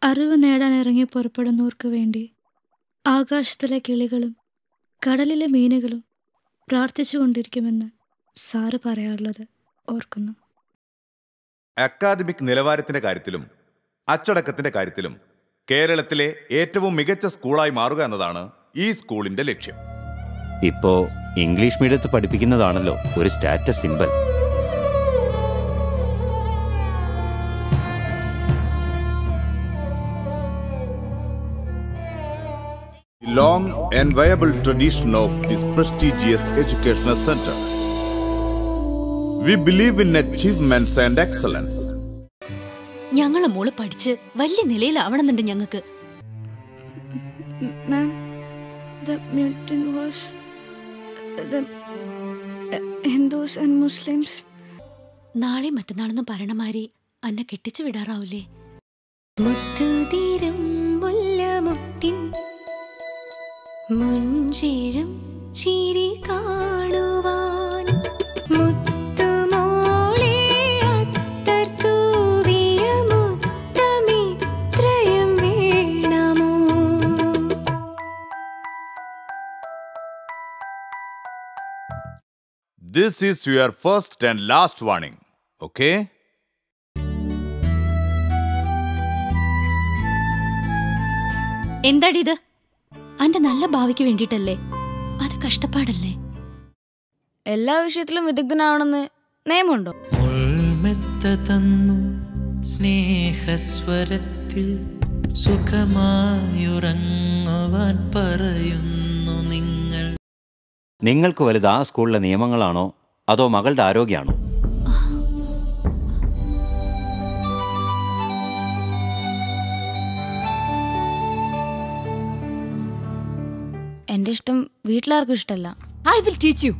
അറിവ് നേടാൻ ഇറങ്ങി പുറപ്പെടുന്നവർക്ക് വേണ്ടി ആകാശത്തിലെ കിളികളും കടലിലെ മീനുകളും പ്രാർത്ഥിച്ചുകൊണ്ടിരിക്കുമെന്ന് സാറ് പറയാറുള്ളത് ഓർക്കുന്നു. അക്കാദമിക് നിലവാരത്തിന്റെ കാര്യത്തിലും അച്ചടക്കത്തിന്റെ കാര്യത്തിലും കേരളത്തിലെ ഏറ്റവും മികച്ച സ്കൂളായി മാറുക എന്നതാണ് ഈ സ്കൂളിന്റെ ലക്ഷ്യം. ഇപ്പോ ഇംഗ്ലീഷ് മീഡിയത്തിൽ പഠിപ്പിക്കുന്നതാണല്ലോ ഒരു status symbol. Long and viable tradition of this prestigious educational center. We believe in achievements and excellence. ഞങ്ങളെ മോള് പഠിച്ച് വലിയ നിലയിലാവണമെന്നുണ്ട് ഞങ്ങൾക്ക്. Ma'am, the mutant was the Hindus and Muslims. നാളെ മറ്റന്നാളെന്ന് പറയണമാരി അന്നെ കെട്ടിച്ചു വിടാറാവൂലേ? മുഞ്ചിരും ചിരി കാണുവാൻ മുത്തുമോളെ അത്തർത്തൂവിയ മുത്തമിത്രയം വേണമോ? This is your first and last warning, okay? എന്താടിത്? അന്റെ നല്ല ഭാവിക്ക് വേണ്ടിട്ടല്ലേ? അത് കഷ്ടപ്പാടല്ലേ? എല്ലാ വിഷയത്തിലും വിദഗ്ധനാവണമെന്ന് നിയമമുണ്ടോ? സ്നേഹസ്വരത്തിൽ സുഖമായുറങ്ങുവാൻ പറയുന്നു നിങ്ങൾ. നിങ്ങൾക്ക് വലുത് ആ സ്കൂളിലെ നിയമങ്ങളാണോ അതോ മകളുടെ ആരോഗ്യമാണോ? എന്റെ ഇഷ്ടം വീട്ടിലാർക്കും ഇഷ്ടമല്ല. I will teach you.